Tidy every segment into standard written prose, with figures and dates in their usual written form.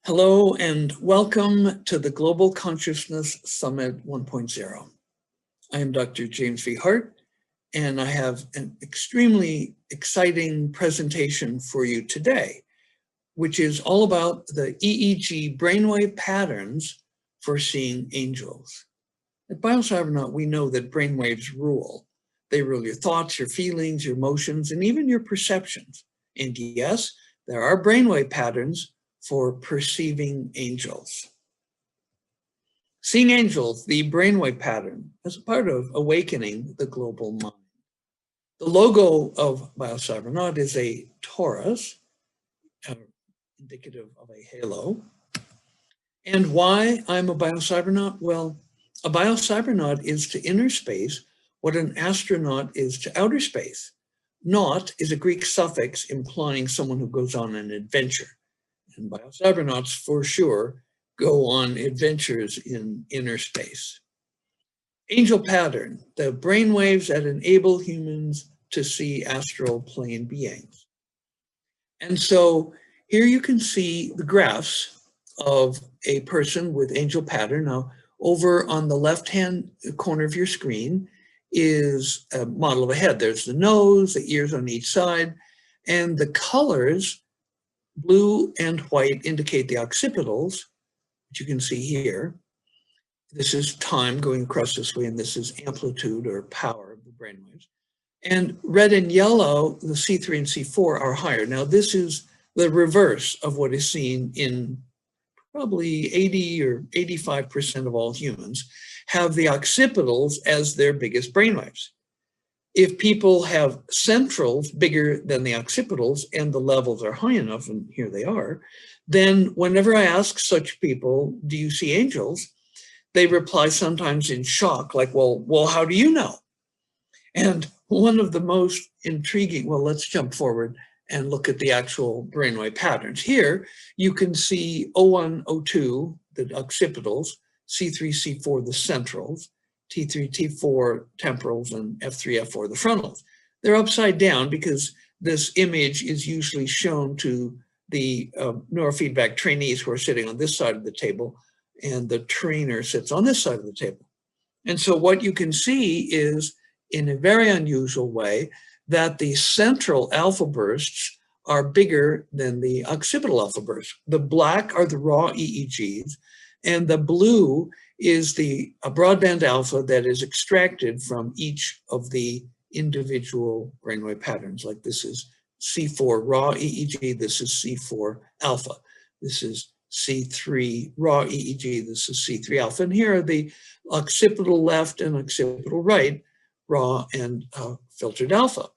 Hello and welcome to the Global Consciousness Summit 1.0. I am Dr. James V. Hardt, and I have an extremely exciting presentation for you today, which is all about the EEG brainwave patterns for seeing angels. At Biocybernaut, we know that brainwaves rule. They rule your thoughts, your feelings, your emotions, and even your perceptions. And yes, there are brainwave patterns for perceiving angels. Seeing angels, the brainwave pattern, as a part of awakening the global mind. The logo of Biocybernaut is a torus, indicative of a halo. And why I'm a Biocybernaut? Well, a Biocybernaut is to inner space what an astronaut is to outer space. Naut is a Greek suffix implying someone who goes on an adventure. And Biocybernauts, for sure, go on adventures in inner space. Angel pattern, the brainwaves that enable humans to see astral plane beings. And so here you can see the graphs of a person with angel pattern. Now, over on the left-hand corner of your screen is a model of a head. There's the nose, the ears on each side, and the colors blue and white indicate the occipitals, which you can see here. This is time going across this way, and this is amplitude or power of the brainwaves. And red and yellow, the C3 and C4 are higher. Now, this is the reverse of what is seen in probably 80 or 85% of all humans have the occipitals as their biggest brainwaves. If people have centrals bigger than the occipitals and the levels are high enough, and here they are, then whenever I ask such people, do you see angels? They reply sometimes in shock, like, well, how do you know? And one of the most intriguing, well, let's jump forward and look at the actual brainwave patterns. Here, you can see O1, O2, the occipitals, C3, C4, the centrals, T3, T4 temporals, and F3, F4 the frontals. They're upside down because this image is usually shown to the neurofeedback trainees who are sitting on this side of the table, and the trainer sits on this side of the table. And so what you can see is, in a very unusual way, that the central alpha bursts are bigger than the occipital alpha bursts. The black are the raw EEGs, and the blue is the broadband alpha that is extracted from each of the individual brainwave patterns. Like this is C4 raw EEG, this is C4 alpha. This is C3 raw EEG, this is C3 alpha. And here are the occipital left and occipital right, raw and filtered alpha.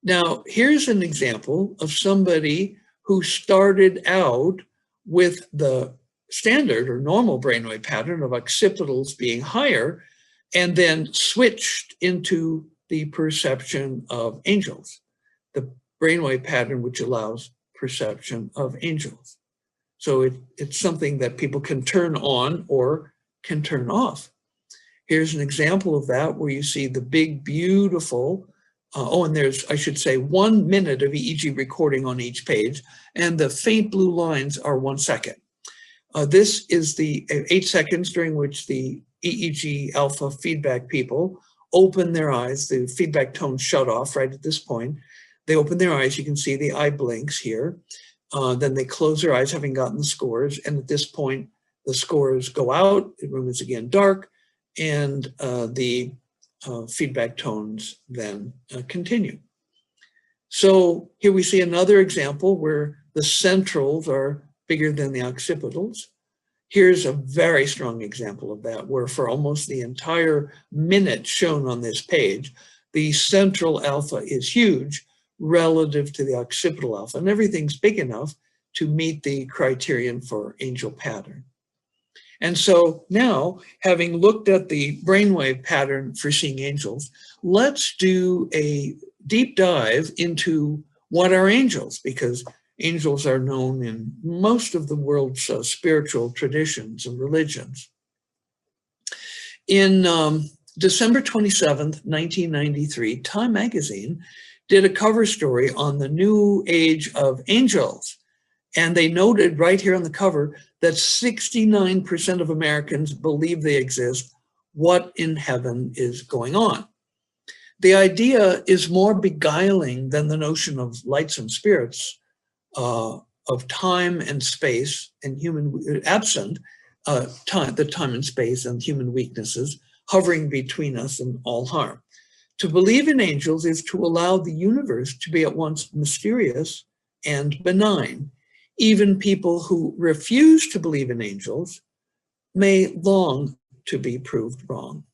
Now, here's an example of somebody who started out with the standard or normal brainwave pattern of occipitals being higher, and then switched into the perception of angels, the brainwave pattern which allows perception of angels. So it's something that people can turn on or can turn off. Here's an example of that where you see the big, beautiful, and there's, I should say, 1 minute of EEG recording on each page, and the faint blue lines are 1 second. This is the 8 seconds during which the EEG alpha feedback people open their eyes. The feedback tones shut off right at this point. They open their eyes. You can see the eye blinks here. Then they close their eyes, having gotten the scores. And at this point, the scores go out. The room is again dark. And the feedback tones then continue. So here we see another example where the centrals are bigger than the occipitals. Here's a very strong example of that, where for almost the entire minute shown on this page, the central alpha is huge relative to the occipital alpha, and everything's big enough to meet the criterion for angel pattern. And so now, having looked at the brainwave pattern for seeing angels, let's do a deep dive into what are angels, because angels are known in most of the world's spiritual traditions and religions. In December 27th, 1993, Time magazine did a cover story on the new age of angels. And they noted right here on the cover that 69% of Americans believe they exist. What in heaven is going on? The idea is more beguiling than the notion of lights and spirits, of time and space and human absent the time and space and human weaknesses hovering between us and all harm. To believe in angels is to allow the universe to be at once mysterious and benign. Even people who refuse to believe in angels may long to be proved wrong.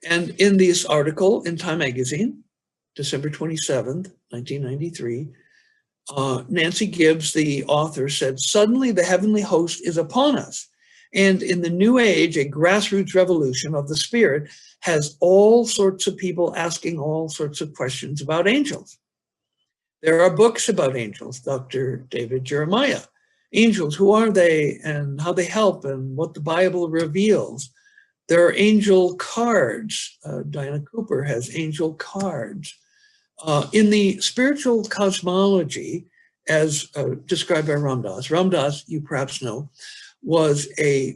And in this article in Time magazine, December 27th, 1993, Nancy Gibbs, the author, said, "Suddenly the heavenly host is upon us. And in the new age, a grassroots revolution of the spirit has all sorts of people asking all sorts of questions about angels. There are books about angels, Dr. David Jeremiah. Angels, who are they and how they help and what the Bible reveals. There are angel cards. Diana Cooper has angel cards. In the spiritual cosmology, as described by Ram Dass. Ram Dass, you perhaps know, was a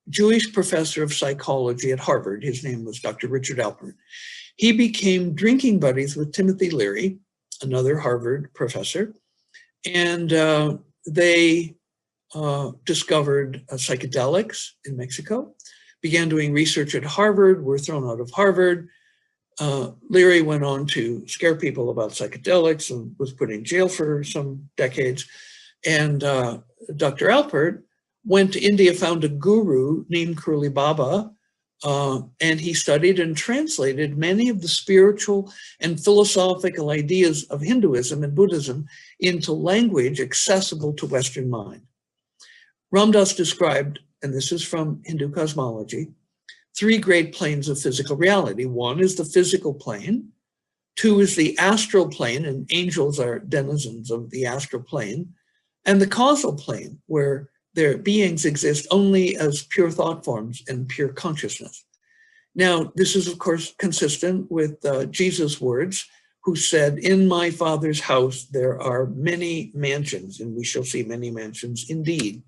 Jewish professor of psychology at Harvard. His name was Dr. Richard Alpert. He became drinking buddies with Timothy Leary, another Harvard professor, and they discovered psychedelics in Mexico, began doing research at Harvard, were thrown out of Harvard. Leary went on to scare people about psychedelics and was put in jail for some decades. And Dr. Alpert went to India, found a guru named Kurli Baba, and he studied and translated many of the spiritual and philosophical ideas of Hinduism and Buddhism into language accessible to Western mind. Ram Dass described, and this is from Hindu cosmology, 3 great planes of physical reality. 1 is the physical plane, 2 is the astral plane, and angels are denizens of the astral plane, and the causal plane, where their beings exist only as pure thought forms and pure consciousness. Now, this is, of course, consistent with Jesus' words, who said, "In my Father's house there are many mansions, and we shall see many mansions indeed."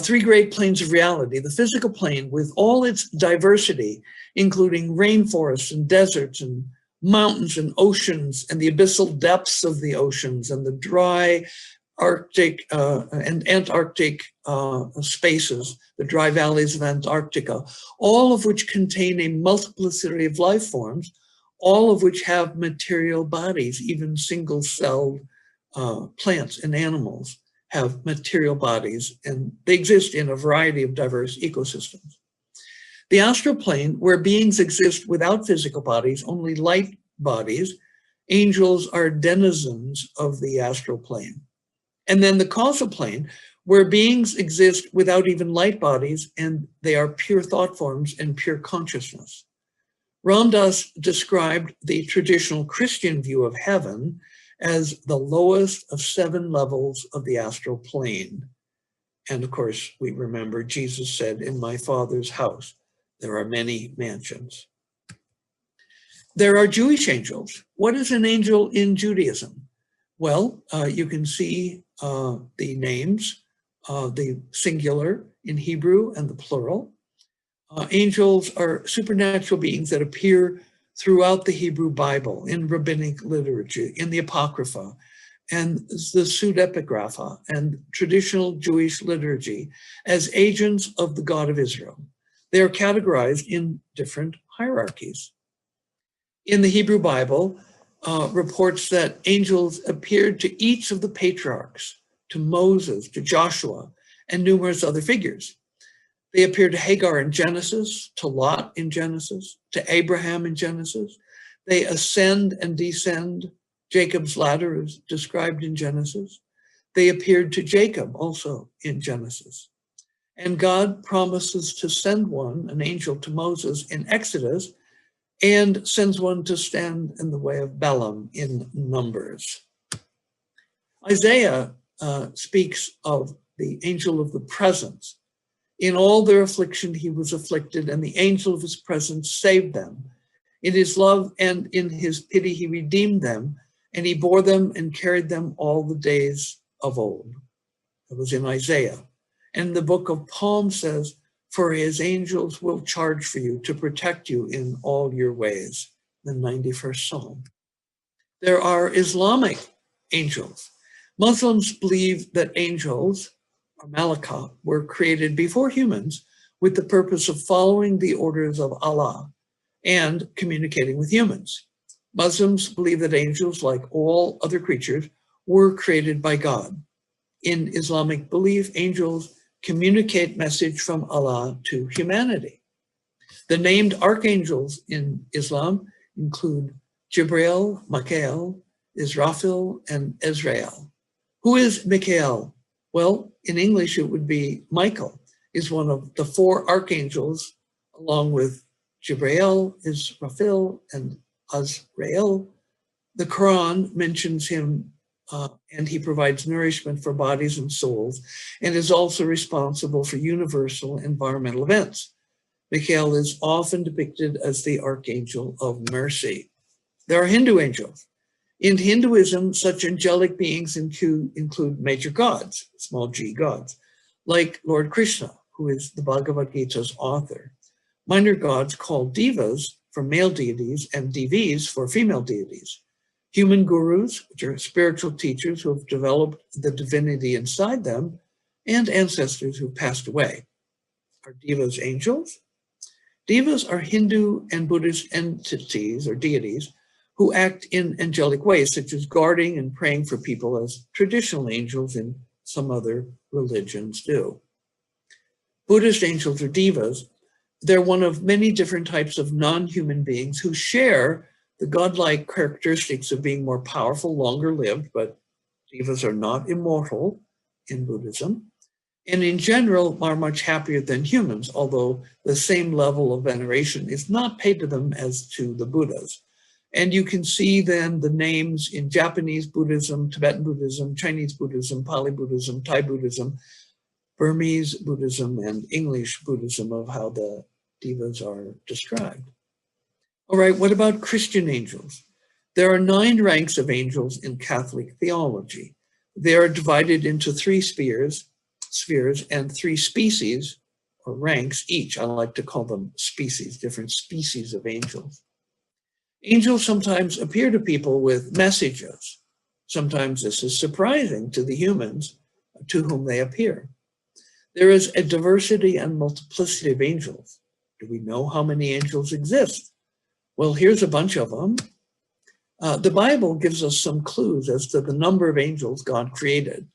3 great planes of reality. The physical plane, with all its diversity, including rainforests and deserts and mountains and oceans and the abyssal depths of the oceans and the dry Arctic and Antarctic spaces, the dry valleys of Antarctica, all of which contain a multiplicity of life forms, all of which have material bodies, even single-celled plants and animals have material bodies, and they exist in a variety of diverse ecosystems. The astral plane, where beings exist without physical bodies, only light bodies, angels are denizens of the astral plane. And then the causal plane, where beings exist without even light bodies, and they are pure thought forms and pure consciousness. Ram Dass described the traditional Christian view of heaven as the lowest of 7 levels of the astral plane. And of course, we remember Jesus said, "In my Father's house, there are many mansions." There are Jewish angels. What is an angel in Judaism? Well, you can see the names, the singular in Hebrew and the plural. Angels are supernatural beings that appear throughout the Hebrew Bible, in rabbinic literature, in the Apocrypha, and the pseudepigrapha, and traditional Jewish liturgy as agents of the God of Israel. They are categorized in different hierarchies. In the Hebrew Bible, reports that angels appeared to each of the patriarchs, to Moses, to Joshua, and numerous other figures. They appear to Hagar in Genesis, to Lot in Genesis, to Abraham in Genesis. They ascend and descend. Jacob's ladder is described in Genesis. They appeared to Jacob also in Genesis. And God promises to send one, an angel, to Moses in Exodus, and sends one to stand in the way of Balaam in Numbers. Isaiah speaks of the angel of the presence. In all their affliction he was afflicted, and the angel of his presence saved them. In his love and in his pity he redeemed them, and he bore them and carried them all the days of old. It was in Isaiah. And the book of Psalms says, for his angels will charge for you to protect you in all your ways, the 91st Psalm. There are Islamic angels. Muslims believe that angels, or malaka, were created before humans with the purpose of following the orders of Allah and communicating with humans. Muslims believe that angels, like all other creatures, were created by God. In Islamic belief, angels communicate message from Allah to humanity. The named archangels in Islam include Jibril, Mikael, Israfil, and Ezrael. Who is Mikael? Well, in English, it would be Michael, is one of the 4 archangels, along with Jibril, Israfil, and Azrael. The Quran mentions him, and he provides nourishment for bodies and souls, and is also responsible for universal environmental events. Michael is often depicted as the archangel of mercy. There are Hindu angels. In Hinduism, such angelic beings include major gods, small g gods, like Lord Krishna, who is the Bhagavad Gita's author. Minor gods called devas for male deities and devas for female deities. Human gurus, which are spiritual teachers who have developed the divinity inside them, and ancestors who passed away. Are devas angels? Devas are Hindu and Buddhist entities or deities who act in angelic ways, such as guarding and praying for people as traditional angels in some other religions do. Buddhist angels or devas, they're one of many different types of non-human beings who share the godlike characteristics of being more powerful, longer lived, but devas are not immortal in Buddhism, and in general are much happier than humans, although the same level of veneration is not paid to them as to the Buddhas. And you can see then the names in Japanese Buddhism, Tibetan Buddhism, Chinese Buddhism, Pali Buddhism, Thai Buddhism, Burmese Buddhism, and English Buddhism of how the devas are described. All right, what about Christian angels? There are 9 ranks of angels in Catholic theology. They are divided into 3 spheres and 3 species or ranks each. I like to call them species, different species of angels. Angels sometimes appear to people with messages. Sometimes this is surprising to the humans to whom they appear. There is a diversity and multiplicity of angels. Do we know how many angels exist? Well, here's a bunch of them. The Bible gives us some clues as to the number of angels God created.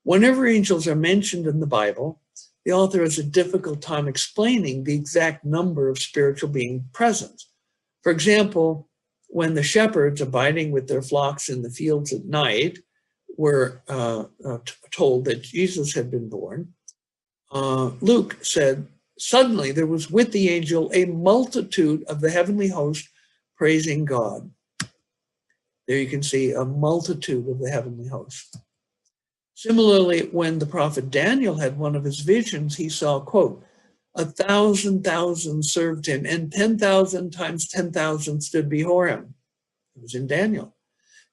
Whenever angels are mentioned in the Bible, the author has a difficult time explaining the exact number of spiritual beings present. For example, when the shepherds abiding with their flocks in the fields at night were told that Jesus had been born, Luke said, suddenly there was with the angel a multitude of the heavenly host praising God. There you can see a multitude of the heavenly host. Similarly, when the prophet Daniel had one of his visions, he saw, quote, 1,000,000 served him, and 10,000 times 10,000 stood before him. It was in Daniel.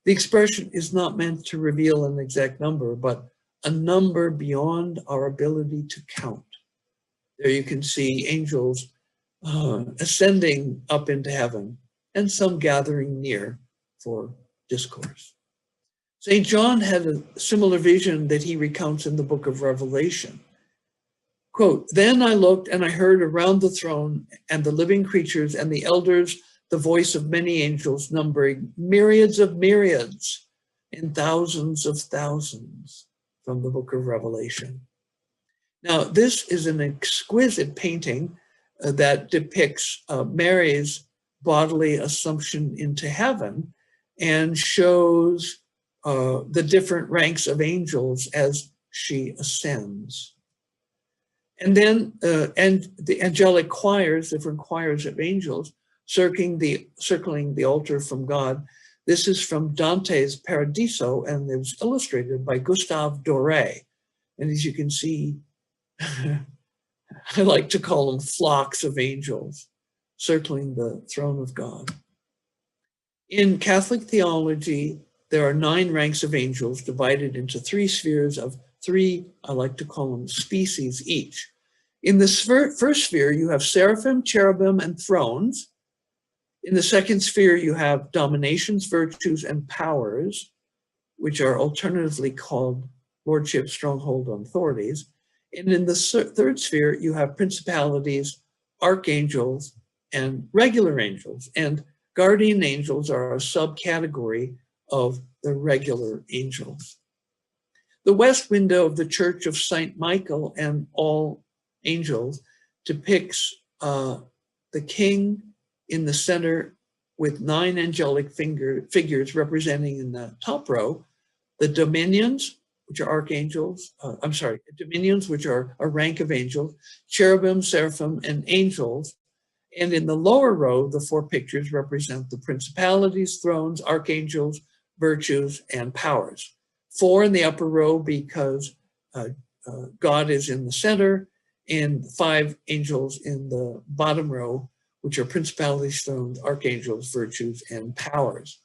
The expression is not meant to reveal an exact number, but a number beyond our ability to count. There you can see angels ascending up into heaven, and some gathering near for discourse. St. John had a similar vision that he recounts in the book of Revelation. Quote, then I looked and I heard around the throne and the living creatures and the elders the voice of many angels numbering myriads of myriads and thousands of thousands from the book of Revelation. Now, this is an exquisite painting that depicts Mary's bodily assumption into heaven and shows the different ranks of angels as she ascends. And then and the angelic choirs, different choirs of angels, circling the altar from God. This is from Dante's Paradiso, and it was illustrated by Gustave Doré. And as you can see, I like to call them flocks of angels circling the throne of God. In Catholic theology, there are 9 ranks of angels divided into 3 spheres of 3, I like to call them species each. In the first sphere, you have seraphim, cherubim, and thrones. In the second sphere, you have dominations, virtues, and powers, which are alternatively called lordship, stronghold, and authorities. And in the third sphere, you have principalities, archangels, and regular angels. And guardian angels are a subcategory of the regular angels. The west window of the Church of St. Michael and all angels depicts the king in the center with 9 angelic figures representing in the top row the dominions, which are archangels, dominions, which are a rank of angels, cherubim, seraphim, and angels. And in the lower row, the 4 pictures represent the principalities, thrones, archangels, virtues, and powers. 4 in the upper row because God is in the center, and 5 angels in the bottom row, which are principalities, thrones, archangels, virtues, and powers.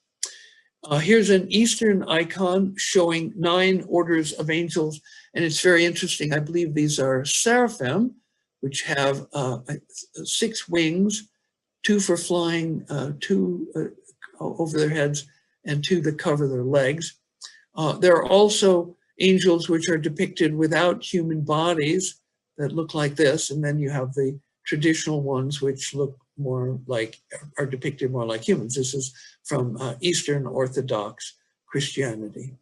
Here's an Eastern icon showing 9 orders of angels, and it's very interesting. I believe these are seraphim, which have 6 wings, 2 for flying, 2 over their heads, and 2 that cover their legs. There are also angels which are depicted without human bodies that look like this, and then you have the traditional ones which look more like, are depicted more like humans. This is from Eastern Orthodox Christianity.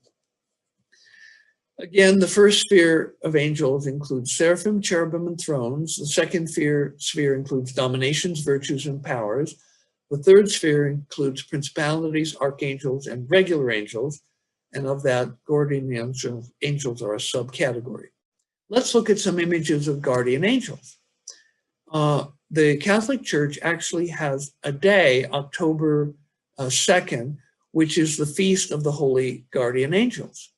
Again, the first sphere of angels includes seraphim, cherubim, and thrones. The second sphere includes dominations, virtues, and powers. The third sphere includes principalities, archangels, and regular angels. And of that, guardian angels are a subcategory. Let's look at some images of guardian angels. The Catholic Church actually has a day, October 2nd, which is the Feast of the Holy Guardian Angels.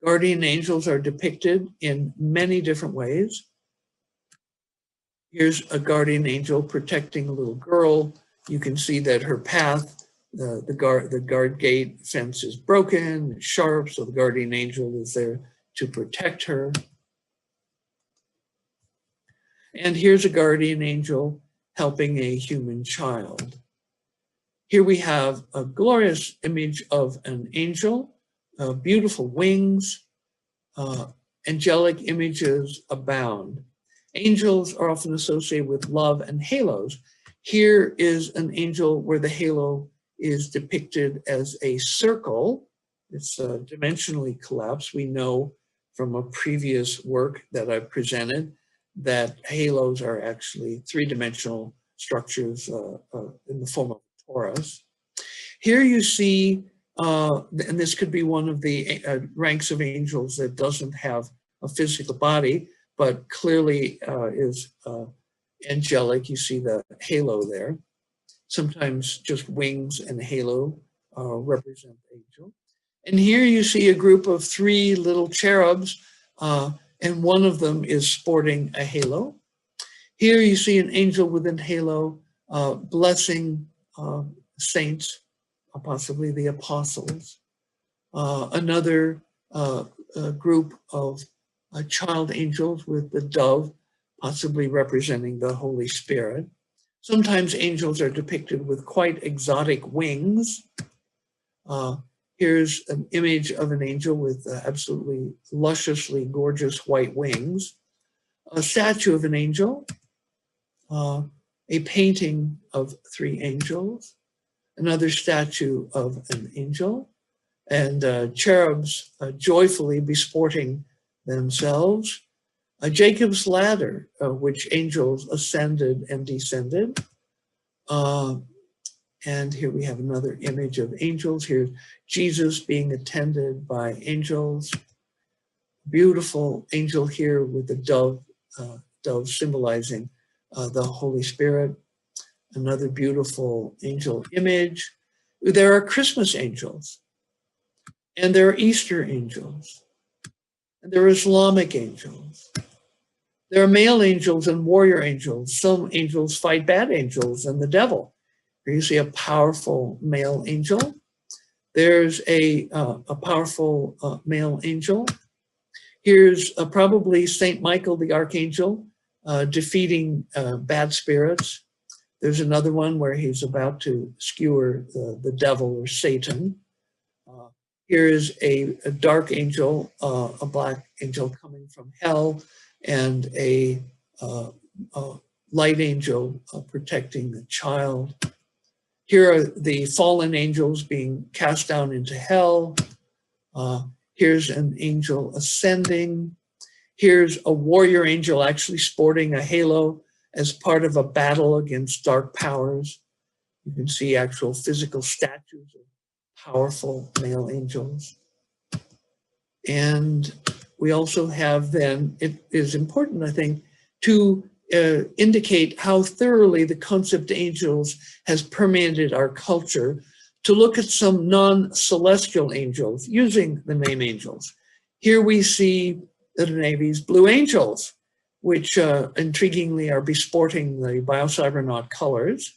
Guardian angels are depicted in many different ways. Here's a guardian angel protecting a little girl. You can see that her path, the guard gate fence is broken, it's sharp, so the guardian angel is there to protect her. And here's a guardian angel helping a human child. Here we have a glorious image of an angel, beautiful wings, angelic images abound. Angels are often associated with love and halos. Here is an angel where the halo is depicted as a circle. It's dimensionally collapsed. We know from a previous work that I've presented that halos are actually 3-dimensional structures in the form of a torus. Here you see, and this could be one of the ranks of angels that doesn't have a physical body, but clearly is angelic. You see the halo there. Sometimes just wings and halo represent angel. And here you see a group of 3 little cherubs, and one of them is sporting a halo. Here you see an angel with a halo blessing saints, possibly the apostles. Another group of child angels with the dove, possibly representing the Holy Spirit. Sometimes angels are depicted with quite exotic wings. Here's an image of an angel with absolutely lusciously gorgeous white wings. A statue of an angel, a painting of 3 angels, another statue of an angel, and cherubs joyfully besporting themselves. A Jacob's ladder, which angels ascended and descended. And here we have another image of angels. Here's Jesus being attended by angels. Beautiful angel here with the dove symbolizing the Holy Spirit. Another beautiful angel image. There are Christmas angels, and there are Easter angels, and there are Islamic angels. There are male angels and warrior angels. Some angels fight bad angels and the devil. Here you see a powerful male angel. There's a powerful male angel. Here's probably Saint Michael the Archangel defeating bad spirits. There's another one where he's about to skewer the devil or Satan. Here is a dark angel, a black angel coming from hell, and a light angel protecting the child. Here are the fallen angels being cast down into hell. Here's an angel ascending. Here's a warrior angel actually sporting a halo as part of a battle against dark powers. You can see actual physical statues of powerful male angels. And we also have then, it is important, I think, to indicate how thoroughly the concept of angels has permeated our culture, to look at some non-celestial angels using the name angels. Here we see the Navy's Blue Angels, which intriguingly are besporting the Biocybernaut colors.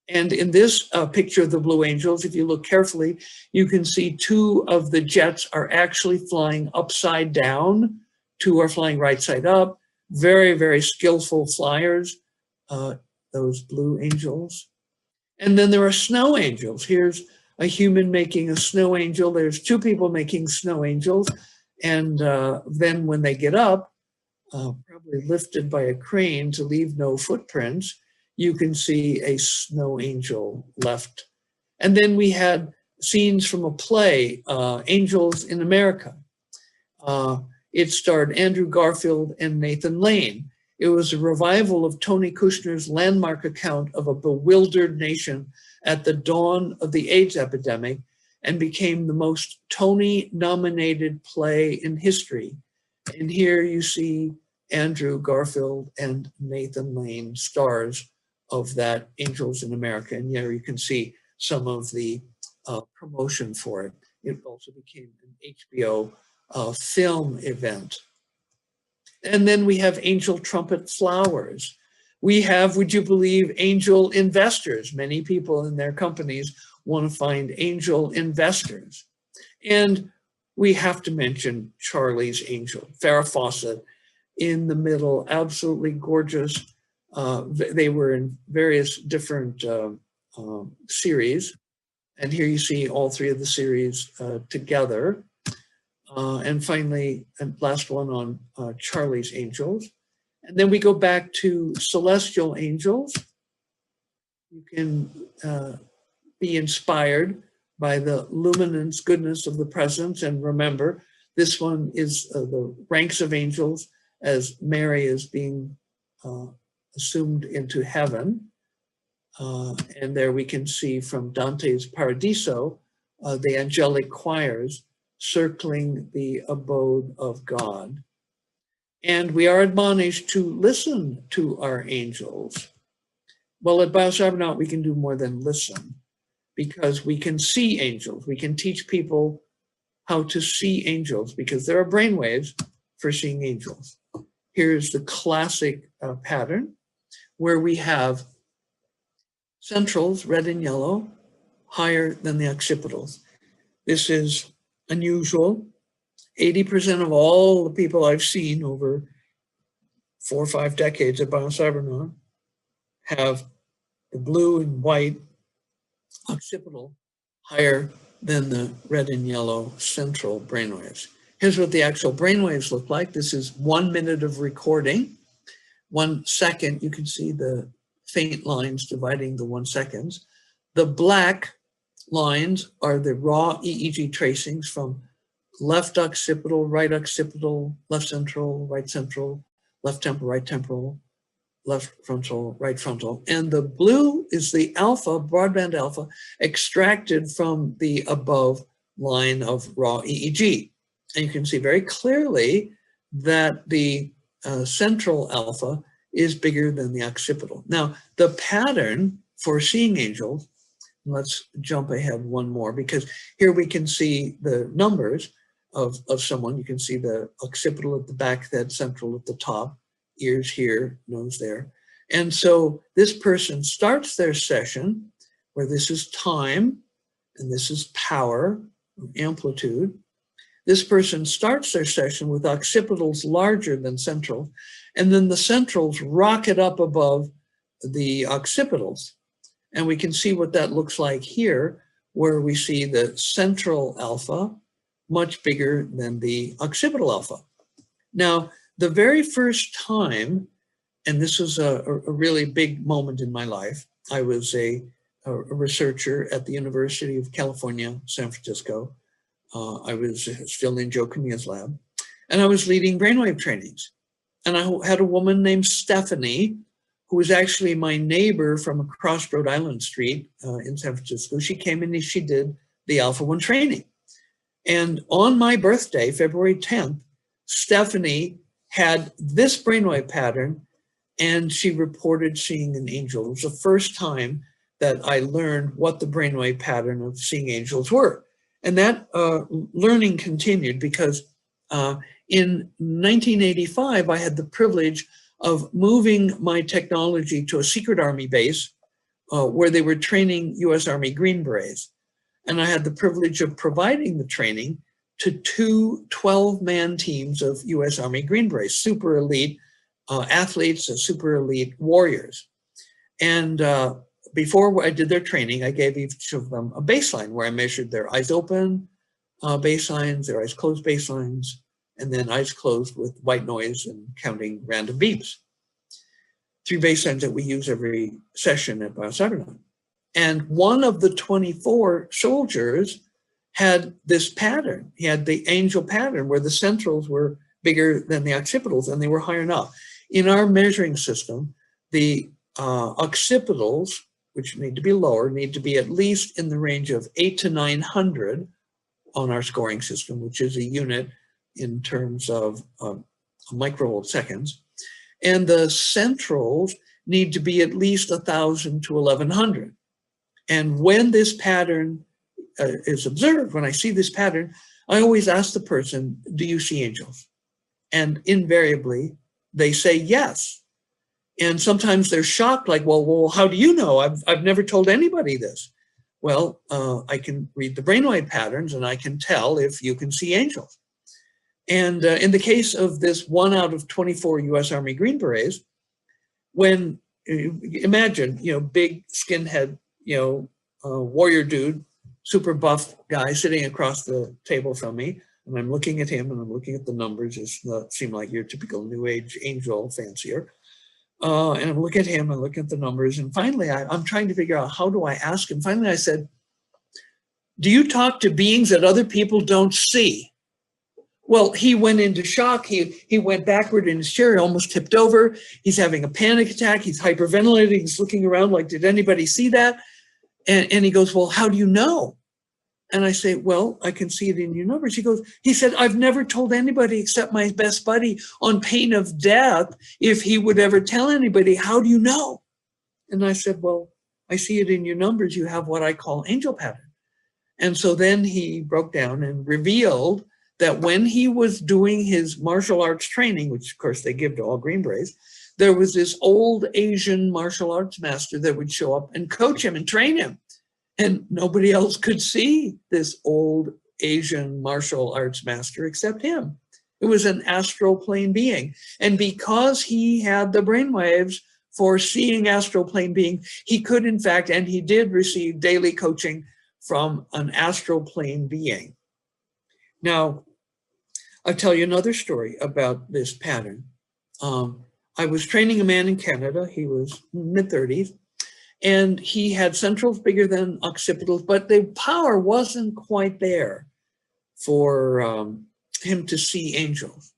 And in this picture of the Blue Angels, if you look carefully, you can see two of the jets are actually flying upside down, two are flying right side up. Very, very skillful flyers, those Blue Angels. And then there are snow angels. Here's a human making a snow angel. There's two people making snow angels. And then when they get up, probably lifted by a crane to leave no footprints, you can see a snow angel left. And then we had scenes from a play, Angels in America. It starred Andrew Garfield and Nathan Lane. It was a revival of Tony Kushner's landmark account of a bewildered nation at the dawn of the AIDS epidemic, and became the most Tony-nominated play in history. And here you see Andrew Garfield and Nathan Lane, stars of that Angels in America. And here you can see some of the promotion for it. It also became an HBO film event. And then we have angel trumpet flowers. We have, would you believe, angel investors. Many people in their companies want to find angel investors. And we have to mention Charlie's Angel, Farrah Fawcett in the middle, absolutely gorgeous. They were in various different series. And here you see all three of the series together. And finally, and last one on Charlie's Angels. And then we go back to celestial angels. You can be inspired by the luminance, goodness of the presence. And remember, this one is the ranks of angels as Mary is being assumed into heaven. And there we can see from Dante's Paradiso, the angelic choirs circling the abode of God. And we are admonished to listen to our angels. Well, at Biocybernaut, we can do more than listen, because we can see angels. We can teach people how to see angels, because there are brainwaves for seeing angels. Here's the classic pattern, where we have centrals, red and yellow, higher than the occipitals. This is unusual. 80% of all the people I've seen over 4 or 5 decades at Biocybernaut have the blue and white occipital higher than the red and yellow central brainwaves. Here's what the actual brainwaves look like. This is 1 minute of recording. 1 second, you can see the faint lines dividing the 1 seconds. The black lines are the raw EEG tracings from left occipital, right occipital, left central, right central, left temporal, right temporal, left frontal, right frontal. And the blue is the alpha, broadband alpha, extracted from the above line of raw EEG. And you can see very clearly that the central alpha is bigger than the occipital. Now, the pattern for seeing angels, let's jump ahead one more, because here we can see the numbers of someone. You can see the occipital at the back, that central at the top, ears here, nose there. And so this person starts their session, where this is time, and this is power, amplitude. This person starts their session with occipitals larger than central, and then the centrals rocket up above the occipitals. And we can see what that looks like here, where we see the central alpha much bigger than the occipital alpha. Now, the very first time, and this was a really big moment in my life, I was a researcher at the University of California, San Francisco. I was still in Joe Camilla's lab, and I was leading brainwave trainings. And I had a woman named Stephanie, who was actually my neighbor from across Rhode Island Street in San Francisco. She came in and she did the Alpha 1 training. And on my birthday, February 10th, Stephanie had this brainwave pattern, and she reported seeing an angel. It was the first time that I learned what the brainwave pattern of seeing angels were. And that learning continued because in 1985, I had the privilege of moving my technology to a secret Army base where they were training US Army Green Berets. And I had the privilege of providing the training to two 12-man teams of US Army Green Berets, super elite athletes, super elite warriors. And before I did their training, I gave each of them a baseline where I measured their eyes open baselines, their eyes closed baselines, and then eyes closed with white noise and counting random beeps. 3 baselines that we use every session at Biocybernaut. And one of the 24 soldiers had this pattern. He had the angel pattern where the centrals were bigger than the occipitals and they were higher enough. In our measuring system, the occipitals, which need to be lower, need to be at least in the range of 800 to 900 on our scoring system, which is a unit in terms of microvolt seconds. And the centrals need to be at least 1,000 to 1,100. And when this pattern is observed, when I see this pattern, I always ask the person, do you see angels? And invariably, they say yes. And sometimes they're shocked, like, well, how do you know? I've never told anybody this. Well, I can read the brainwave patterns and I can tell if you can see angels. And in the case of this 1 out of 24 US Army Green Berets, when, imagine, big skinhead, warrior dude, super buff guy sitting across the table from me, and I'm looking at him and I'm looking at the numbers. It seem like your typical New Age angel fancier. And I'm looking at him and looking at the numbers. And finally, I'm trying to figure out, how do I ask him? Finally, I said, do you talk to beings that other people don't see? Well, he went into shock. He went backward in his chair, almost tipped over. He's having a panic attack. He's hyperventilating. He's looking around like, did anybody see that? And he goes, well, how do you know? And I say, well, I can see it in your numbers. He said, I've never told anybody except my best buddy on pain of death if he would ever tell anybody. How do you know? And I said, well, I see it in your numbers. You have what I call angel pattern. And so then he broke down and revealed that when he was doing his martial arts training, which of course they give to all Green Berets, there was this old Asian martial arts master that would show up and coach him and train him. And nobody else could see this old Asian martial arts master except him. It was an astral plane being. And because he had the brainwaves for seeing astral plane being, he could, in fact, and he did receive daily coaching from an astral plane being. Now, I'll tell you another story about this pattern. I was training a man in Canada. He was mid-30s. And he had centrals bigger than occipitals, but the power wasn't quite there for him to see angels.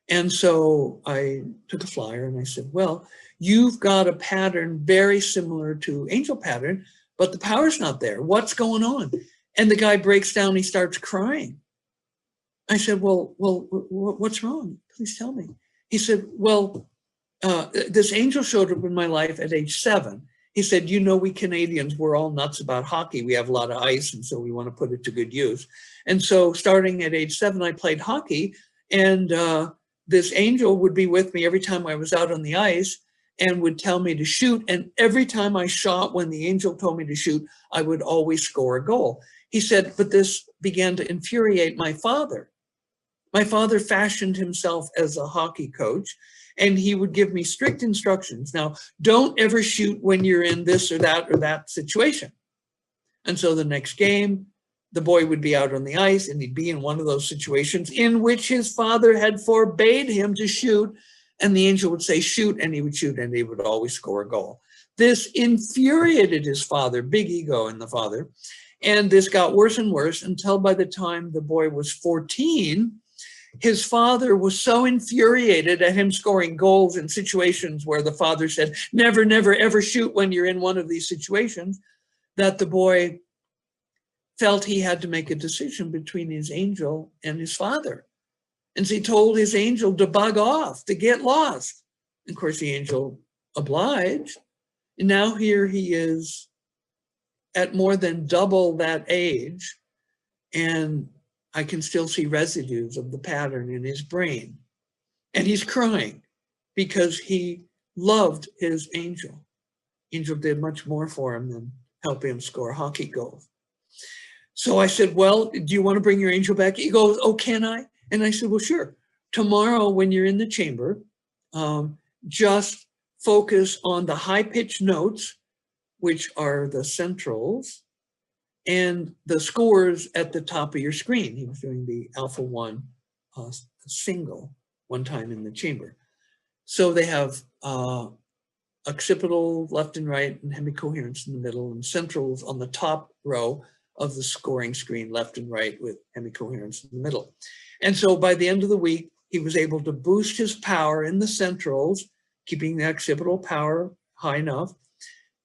And so I took a flyer and I said, well, you've got a pattern very similar to angel pattern, but the power's not there. What's going on? And the guy breaks down, he starts crying. I said, well, what's wrong? Please tell me. He said, well, this angel showed up in my life at age 7. He said, we Canadians, we're all nuts about hockey. We have a lot of ice, and so we want to put it to good use. And so starting at age 7, I played hockey, and this angel would be with me every time I was out on the ice. and would tell me to shoot. And every time I shot when the angel told me to shoot, I would always score a goal. He said, but this began to infuriate my father. My father fashioned himself as a hockey coach, and he would give me strict instructions. Now, don't ever shoot when you're in this or that situation. And so the next game, the boy would be out on the ice, and he'd be in one of those situations in which his father had forbade him to shoot. And the angel would say, shoot, and he would shoot, and he would always score a goal. This infuriated his father, big ego in the father. And this got worse and worse until by the time the boy was 14, his father was so infuriated at him scoring goals in situations where the father said, never, never, ever shoot when you're in one of these situations, that the boy felt he had to make a decision between his angel and his father. And so he told his angel to bug off, to get lost. Of course, the angel obliged. And now here he is at more than double that age. And I can still see residues of the pattern in his brain. And he's crying because he loved his angel. Angel did much more for him than help him score hockey goals. So I said, well, do you want to bring your angel back? He goes, oh, can I? And I said, well, sure. Tomorrow when you're in the chamber, just focus on the high-pitched notes, which are the centrals, and the scores at the top of your screen. He was doing the alpha 1 single one time in the chamber. So they have occipital left and right and hemicoherence in the middle, and centrals on the top row of the scoring screen, left and right, with hemicoherence in the middle. And so by the end of the week, he was able to boost his power in the centrals, keeping the occipital power high enough,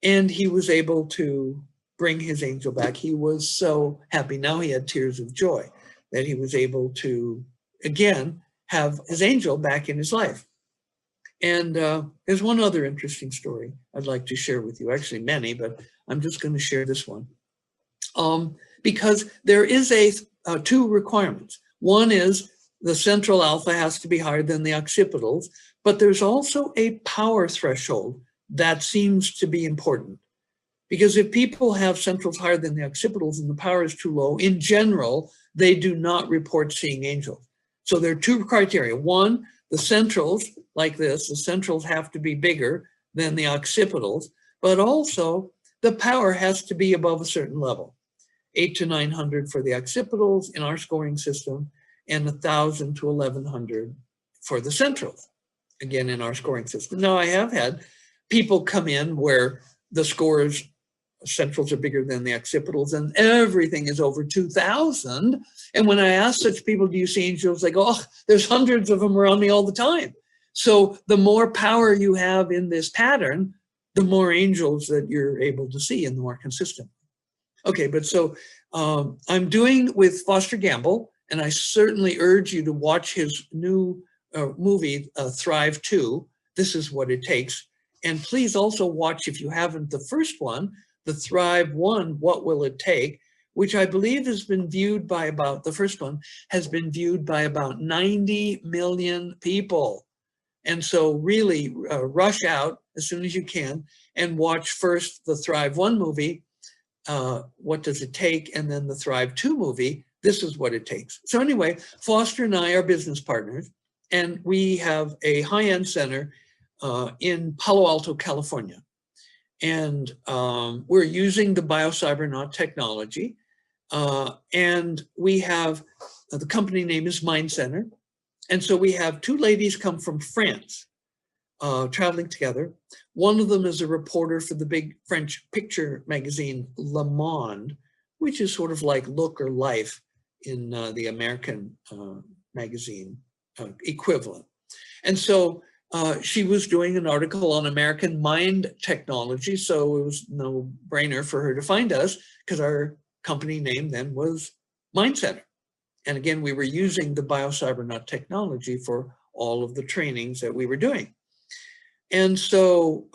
and he was able to bring his angel back. He was so happy. Now he had tears of joy that he was able to, again, have his angel back in his life. And there's one other interesting story I'd like to share with you, actually many, but I'm just going to share this one. Because there is two requirements. One is the central alpha has to be higher than the occipitals, but there's also a power threshold that seems to be important. Because if people have centrals higher than the occipitals and the power is too low, in general, they do not report seeing angels. So there are two criteria. One, the centrals, like this, the centrals have to be bigger than the occipitals, but also the power has to be above a certain level. 800 to 900 for the occipitals in our scoring system, and 1,000 to 1,100 for the centrals, again, in our scoring system. Now, I have had people come in where the scores, centrals are bigger than the occipitals, and everything is over 2,000. And when I ask such people, do you see angels? They go, oh, there's hundreds of them around me all the time. So the more power you have in this pattern, the more angels that you're able to see and the more consistent. Okay, but so I'm doing with Foster Gamble, and I certainly urge you to watch his new movie, Thrive 2. This is what it takes. And please also watch, if you haven't, the first one, the Thrive 1, What Will It Take, which I believe has been viewed by about, the first one has been viewed by about 90 million people. And so really rush out as soon as you can and watch first the Thrive 1 movie, What Does It Take? And then the Thrive 2 movie, This Is What It Takes. So anyway, Foster and I are business partners, and we have a high-end center in Palo Alto, California. And we're using the Biocybernaut technology. And we have, the company name is Mind Center. And so we have two ladies come from France, traveling together. One of them is a reporter for the big French picture magazine, Le Monde, which is sort of like Look or Life in the American magazine equivalent. And so she was doing an article on American mind technology, so it was no brainer for her to find us because our company name then was Mind Center. And again, we were using the Biocybernaut technology for all of the trainings that we were doing. And so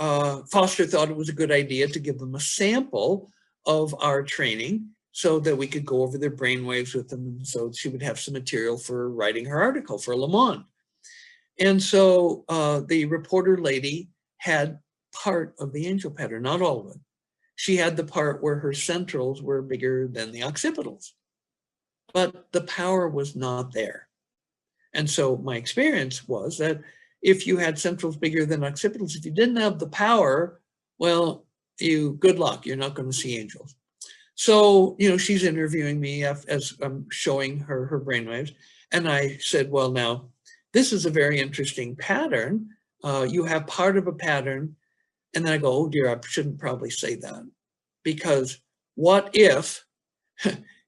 Foster thought it was a good idea to give them a sample of our training so that we could go over their brainwaves with them. And so she would have some material for writing her article for Le Monde. And so the reporter lady had part of the angel pattern, not all of it. She had the part where her centrals were bigger than the occipitals, but the power was not there. And so my experience was that if you had centrals bigger than occipitals, if you didn't have the power, well, good luck, you're not going to see angels. So, she's interviewing me as I'm showing her brainwaves. And I said, well, now, this is a very interesting pattern. You have part of a pattern. And then I go, oh dear, I shouldn't probably say that. Because what if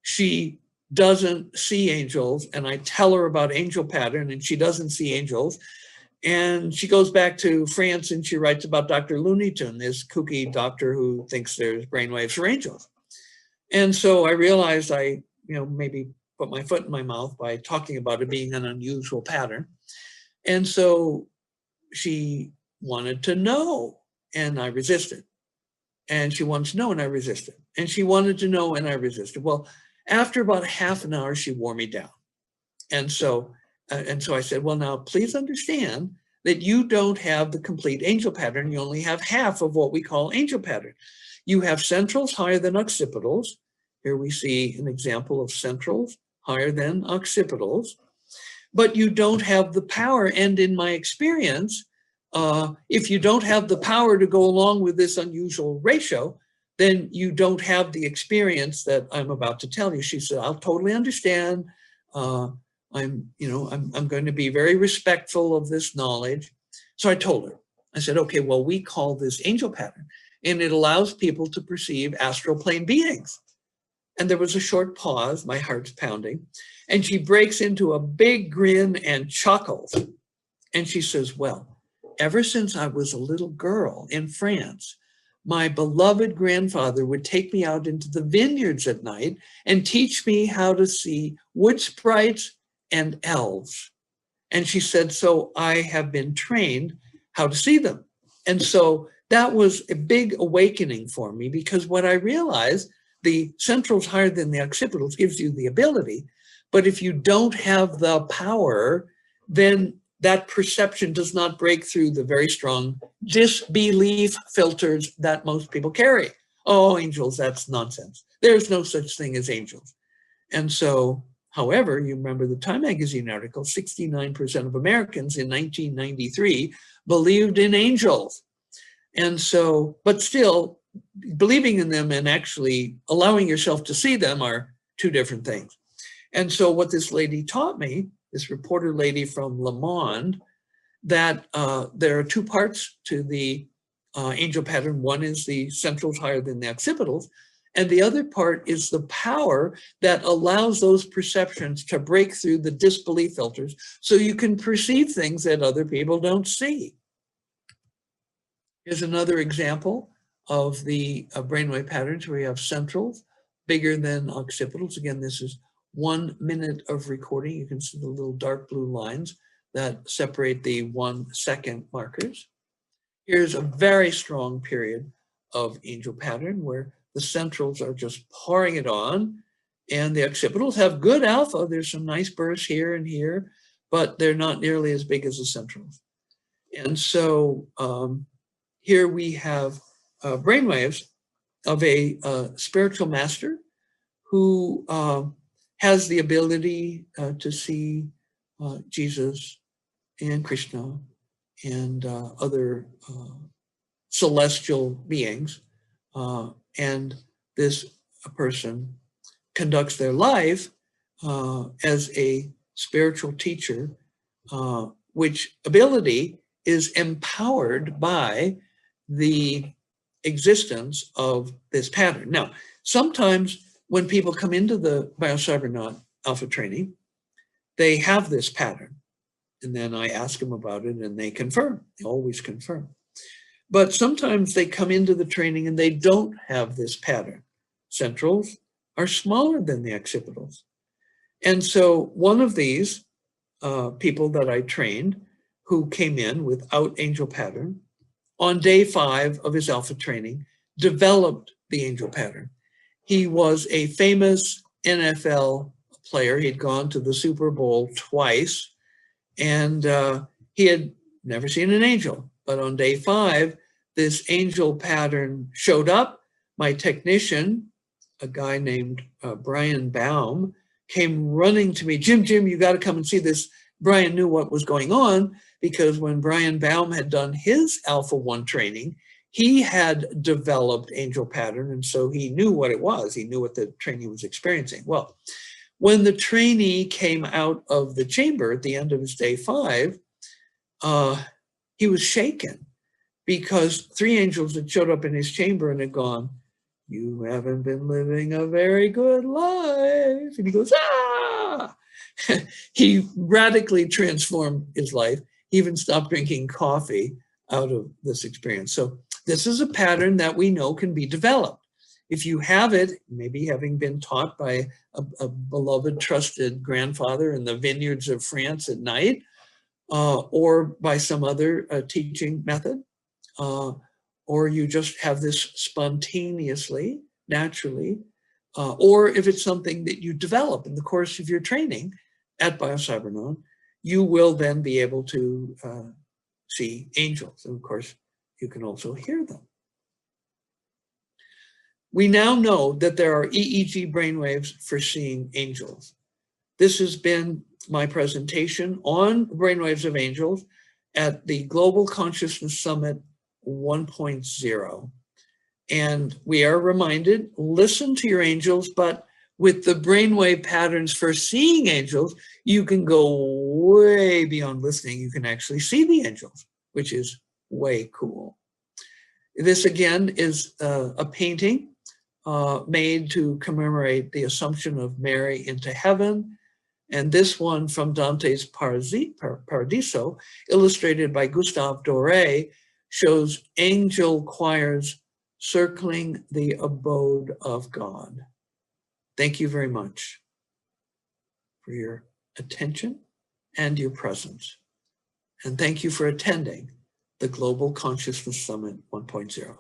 she doesn't see angels and I tell her about angel pattern and she doesn't see angels, and she goes back to France and she writes about Dr. Looney Tune, this kooky doctor who thinks there's brainwaves for angels. And so I realized I, maybe put my foot in my mouth by talking about it being an unusual pattern. And so she wanted to know, and I resisted. And she wanted to know, and I resisted. And she wanted to know, and I resisted. Well, after about half an hour, she wore me down. And so I said, well, now, please understand that you don't have the complete angel pattern. You only have half of what we call angel pattern. You have centrals higher than occipitals. Here we see an example of centrals higher than occipitals. But you don't have the power. And in my experience, if you don't have the power to go along with this unusual ratio, then you don't have the experience that I'm about to tell you. She said, I'll totally understand. I'm going to be very respectful of this knowledge. So I told her, I said, okay, well, we call this angel pattern, and it allows people to perceive astral plane beings. And there was a short pause, my heart's pounding, and she breaks into a big grin and chuckles. And she says, well, ever since I was a little girl in France, my beloved grandfather would take me out into the vineyards at night and teach me how to see wood sprites and elves. And she said, so I have been trained how to see them. And so that was a big awakening for me, because what I realized, the centrals higher than the occipitals gives you the ability, but if you don't have the power, then that perception does not break through the very strong disbelief filters that most people carry. Oh, angels, that's nonsense. There's no such thing as angels. And so, however, you remember the Time magazine article, 69% of Americans in 1993 believed in angels. And so, but still, believing in them and actually allowing yourself to see them are two different things. And so what this lady taught me, this reporter lady from Le Monde, that there are two parts to the angel pattern. One is the centrals higher than the occipitals, and the other part is the power that allows those perceptions to break through the disbelief filters so you can perceive things that other people don't see. Here's another example of the brainwave patterns where you have centrals bigger than occipitals. Again, this is 1 minute of recording. You can see the little dark blue lines that separate the 1 second markers. Here's a very strong period of angel pattern where the centrals are just pouring it on, and the occipitals have good alpha. There's some nice bursts here and here, but they're not nearly as big as the centrals. And so here we have brainwaves of a spiritual master who has the ability to see Jesus and Krishna and other celestial beings. And this person conducts their life as a spiritual teacher, which ability is empowered by the existence of this pattern. Now, sometimes when people come into the Biocybernaut Alpha training, they have this pattern. And then I ask them about it and they confirm. They always confirm. But sometimes they come into the training and they don't have this pattern. Centrals are smaller than the occipitals. And so one of these people that I trained who came in without angel pattern, on day 5 of his alpha training, developed the angel pattern. He was a famous NFL player. He'd gone to the Super Bowl twice, and he had never seen an angel. But on day 5, this angel pattern showed up. My technician, a guy named Brian Baum, came running to me. Jim, you got to come and see this. Brian knew what was going on because when Brian Baum had done his Alpha 1 training, he had developed angel pattern, and so he knew what it was. He knew what the trainee was experiencing. Well, when the trainee came out of the chamber at the end of his day 5, he was shaken because 3 angels had showed up in his chamber and had gone, "You haven't been living a very good life." And he goes, "Ah!" He radically transformed his life. He even stopped drinking coffee out of this experience. So this is a pattern that we know can be developed. If you have it, maybe having been taught by a beloved, trusted grandfather in the vineyards of France at night, or by some other teaching method, or you just have this spontaneously, naturally, or if it's something that you develop in the course of your training at Biocybernaut, you will then be able to see angels. And of course, you can also hear them. We now know that there are EEG brainwaves for seeing angels. This has been my presentation on brainwaves of angels at the Global Consciousness Summit 1.0. And we are reminded, listen to your angels, but with the brainwave patterns for seeing angels, you can go way beyond listening. You can actually see the angels, which is way cool. This again is a painting made to commemorate the Assumption of Mary into heaven. And this one from Dante's Paradiso, illustrated by Gustave Doré, shows angel choirs circling the abode of God. Thank you very much for your attention and your presence. And thank you for attending the Global Consciousness Summit 1.0.